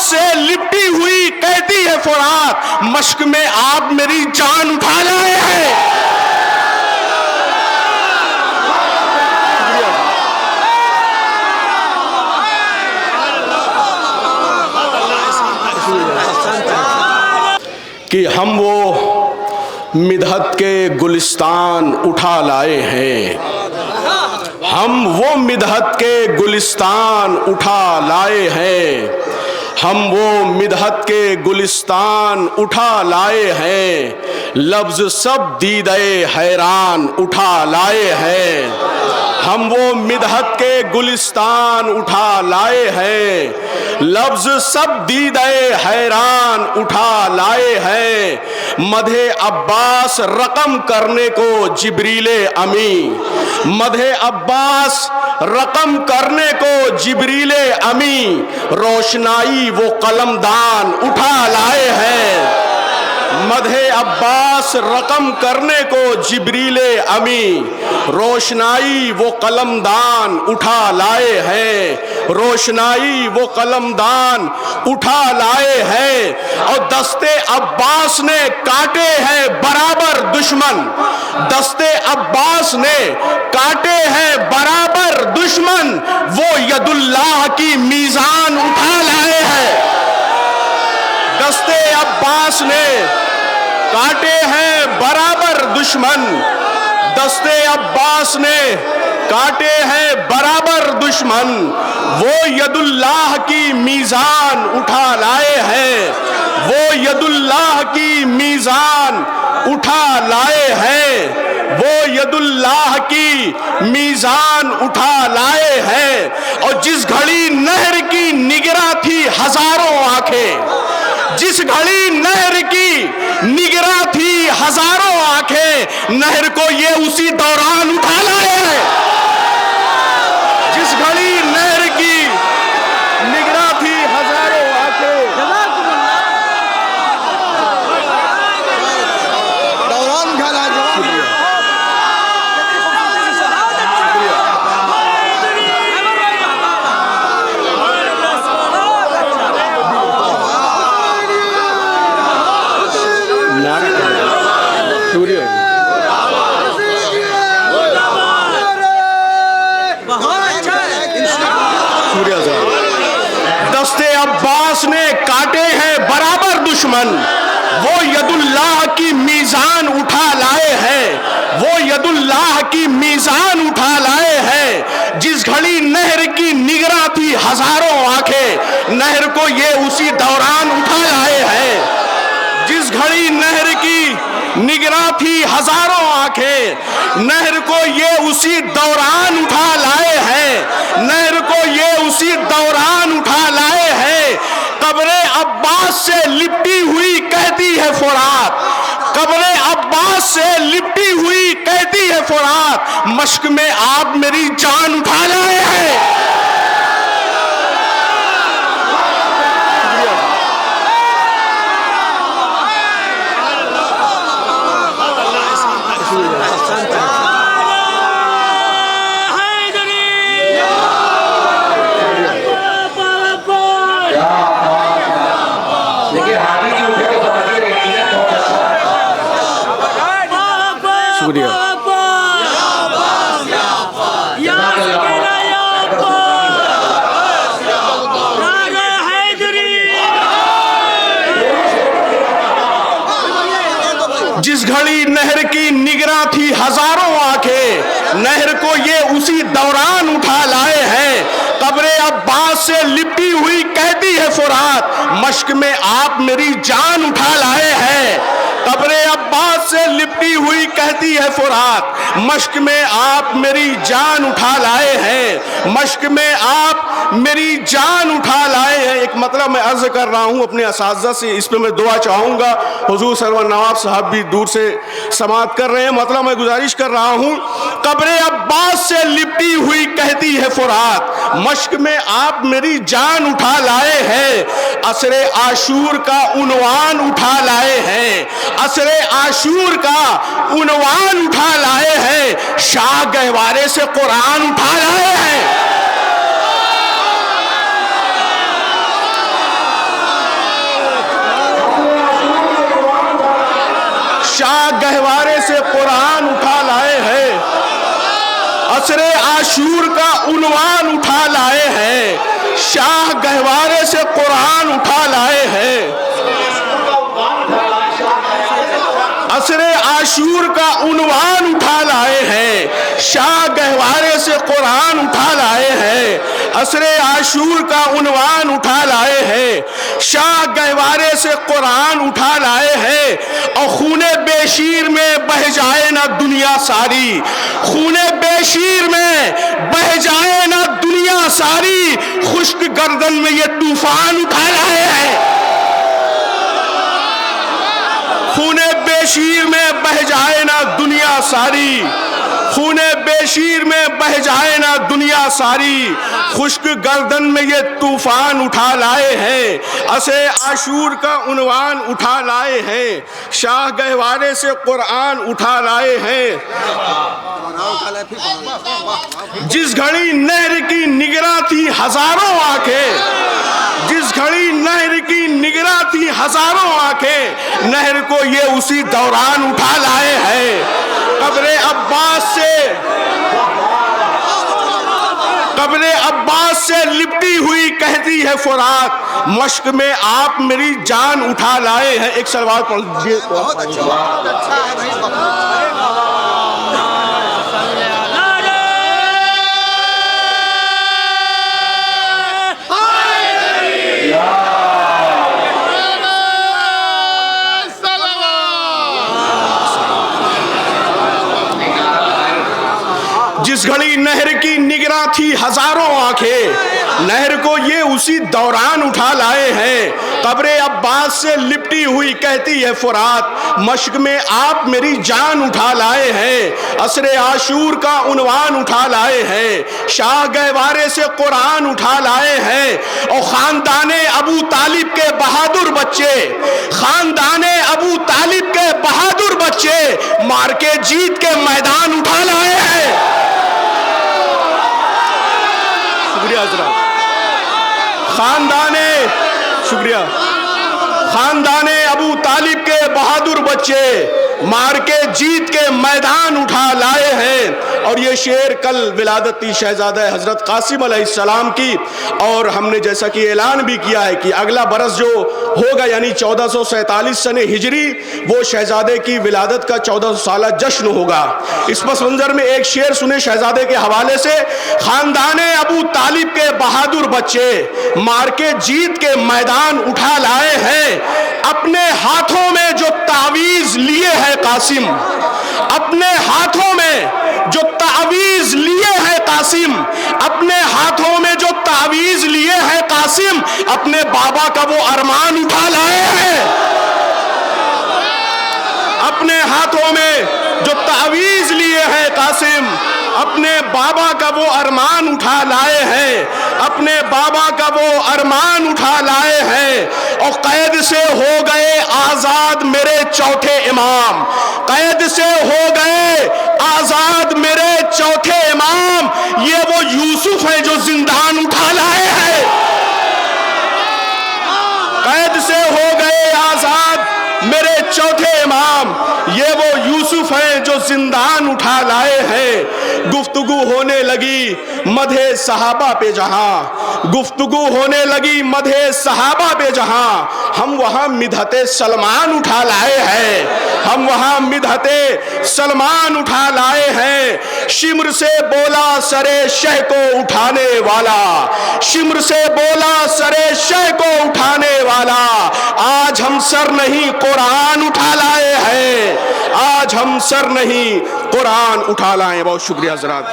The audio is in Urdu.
سے لپٹی ہوئی کہتی ہے فرات، مشق میں آپ میری جان اٹھا لائے ہیں۔ کہ ہم وہ مدحت کے گلستان اٹھا لائے ہیں، ہم وہ مدحت کے گلستان اٹھا لائے ہیں، ہم وہ مدحت کے گلستان اٹھا لائے ہیں، لفظ سب دیدے حیران اٹھا لائے ہیں، ہم وہ مدحت کے گلستان اٹھا لائے ہیں، لفظ سب دیدے حیران اٹھا لائے ہیں، مدح عباس رقم کرنے کو جبریل امی، مدح عباس رقم کرنے کو جبریل امی، روشنائی وہ قلمدان اٹھا لائے ہیں، مدح عباس رقم کرنے کو جبریل امی، روشنائی وہ قلمدان اٹھا لائے ہیں، روشنائی وہ قلمدان اٹھا لائے ہیں، اور دست عباس نے کاٹے ہیں برابر دشمن، دست عباس نے کاٹے ہیں برابر دشمن، وہ ید اللہ کی میزان اٹھا لائے ہیں، دست عباس نے کاٹے ہیں برابر دشمن، دست عباس نے کاٹے ہیں برابر دشمن، وہ ید اللہ کی میزان اٹھا لائے ہیں، وہ ید اللہ کی میزان اٹھا لائے ہیں، وہ ید اللہ کی میزان اٹھا لائے ہیں، اور جس گھڑی نہر کی نگراں تھی ہزاروں آنکھیں، جس گھڑی نہر کی نگراں تھی ہزاروں آنکھیں، نہر کو یہ اسی دوران اٹھا لائے ہیں، جس گھڑی نہر کی نگراں تھی ہزاروں آنکھیں، دوران اٹھا لائے۔ دست عباس نے کاٹے ہیں برابر دشمن، وہ ید اللہ کی میزان اٹھا لائے ہیں، وہ ید اللہ کی میزان اٹھا لائے ہیں، جس گھڑی نہر کی نگراں تھی ہزاروں آنکھیں، نہر کو یہ اسی دوران اٹھا لائے ہیں، جس گھڑی نہر کی نگراں تھی ہزاروں آنکھیں، نہر کو یہ اسی دوران اٹھا لائے ہیں، نہر کو یہ اسی دوران اٹھا لائے ہیں، قبر عباس سے لپٹی ہوئی کہتی ہے فرات، قبر عباس سے لپٹی ہوئی کہتی ہے فرات، مشق میں آپ میری جان اٹھا لائے ہیں۔ شکریہ۔ جس گھڑی نہر کی نگراں تھی ہزاروں آنکھیں، نہر کو یہ اسی دوران اٹھا لائے ہیں، قبر عباس سے لپٹی ہوئی کہتی ہے فرات، مشق میں آپ میری جان اٹھا لائے ہیں، قبر عباس سے لپٹی ہوئی کہتی ہے فرات، مشق میں آپ میری جان اٹھا لائے ہیں، مشق میں آپ میری جان اٹھا لائے ہیں۔ ایک مطلب میں عرض کر رہا ہوں اپنے اساتذہ سے، اس پہ میں دعا چاہوں گا، حضور سرور نواب صاحب بھی دور سے سماعت کر رہے ہیں، مطلب میں گزارش کر رہا ہوں، قبر عباس سے لپٹی ہوئی کہتی ہے فرات، مشق میں آپ میری جان اٹھا لائے ہیں، عصر عاشور کا عنوان اٹھا لائے ہیں، عصر عاشور کا عنوان اٹھا لائے ہیں، شاہ گہوارے سے قرآن اٹھا لائے ہیں، شاہ گہوارے سے قرآن اٹھا لائے ہیں، عصر عاشور کا عنوان اٹھا لائے ہیں، شاہ گہوارے سے قرآن اٹھا لائے ہیں، عصر عاشور کا عنوان اٹھا لائے ہیں، شاہ گہوارے سے قرآن اٹھا لائے ہیں، عصر عاشور کا عنوان اٹھا لائے ہیں، شاہ گہوارے سے قرآن اٹھا لائے ہیں، اور خون بے شیر میں بہہ جائے نہ دنیا ساری، خون بے شیر میں بہہ جائے نہ دنیا ساری، خشک گردن میں یہ طوفان اٹھا لائے ہیں، خون بے شیر میں بہہ جائے نہ دنیا ساری، خون بے شیر میں بہہ جائے نہ دنیا ساری، خشک گردن میں یہ طوفان اٹھا لائے ہیں، عصر عاشور کا عنوان اٹھا لائے ہیں، شاہ گہوارے سے قرآن اٹھا لائے ہیں۔ جس گھڑی نہر کی نگراں تھی ہزاروں آنکھیں، جس گھڑی نہر کی نگراں تھی ہزاروں آنکھیں، نہر کو یہ اسی دوران اٹھا لائے ہیں، قبر عباس سے لپٹی ہوئی کہتی ہے فرات، مشق میں آپ میری جان اٹھا لائے ہیں۔ ایک سلوات پڑھ لیجیے۔ بہت اچھا ہے بھائی۔ جس گھڑی نہر کی نگراں تھی ہزاروں آنکھیں، نہر کو یہ اسی دوران اٹھا لائے ہیں، قبر عباس سے لپٹی ہوئی کہتی ہے فرات، مشق میں آپ میری جان اٹھا لائے ہیں، عصر عاشور کا عنوان اٹھا لائے ہیں، شاہ گہوارے سے قرآن اٹھا لائے ہیں، اور خاندان ابو طالب کے بہادر بچے، خاندان ابو طالب کے بہادر بچے مار کے جیت کے میدان اٹھا لائے ہیں۔ شکریہ حضرات۔ خاندان ابو طالب کے بہادر بچے مار کے جیت کے میدان اٹھا لائے ہیں، اور یہ شعر کل ولادت تھی شہزادہ حضرت قاسم علیہ السلام کی، اور ہم نے جیسا کہ اعلان بھی کیا ہے کہ اگلا برس جو ہوگا یعنی 1447 سن ہجری، وہ شہزادے کی ولادت کا 1400 سالہ جشن ہوگا۔ اس پس منظر میں ایک شعر سنے شہزادے کے حوالے سے۔ خاندان ابو طالب کے بہادر بچے مار کے جیت کے میدان اٹھا لائے ہیں، اپنے ہاتھوں میں جو تعویذ لیے ہے قاسم، اپنے ہاتھوں میں جو تعویذ لیے ہے قاسم، اپنے ہاتھوں میں جو تعویذ لیے ہے قاسم، اپنے بابا کا وہ ارمان اٹھا لائے ہیں، اپنے ہاتھوں میں جو تعویذ لیے ہے قاسم، اپنے بابا کا وہ ارمان اٹھا لائے ہیں، اپنے بابا کا وہ ارمان اٹھا لائے ہیں، اور قید سے ہو گئے آزاد میرے چوتھے امام، قید سے ہو گئے آزاد میرے چوتھے امام، یہ وہ یوسف ہے جو زندان اٹھا لائے ہیں، قید سے ہو گئے آزاد میرے چوتھے امام، یہ وہ یوسف ہیں جو زندان اٹھا لائے ہیں۔ گفتگو ہونے لگی مدح صحابہ پہ جہاں، گفتگو ہونے لگی مدح صحابہ پہ جہاں، ہم وہاں مدحت سلمان اٹھا لائے ہیں، ہم وہاں مدحت سلمان اٹھا لائے ہیں۔ شمر سے بولا سرے شہ کو اٹھانے والا، شمر سے بولا سرے شہ کو اٹھانے والا، آج ہم سر نہیں قرآن اٹھا لائے ہیں، آج ہم سر نہیں قرآن اٹھا لائے ہیں۔ بہت شکریہ حضرات۔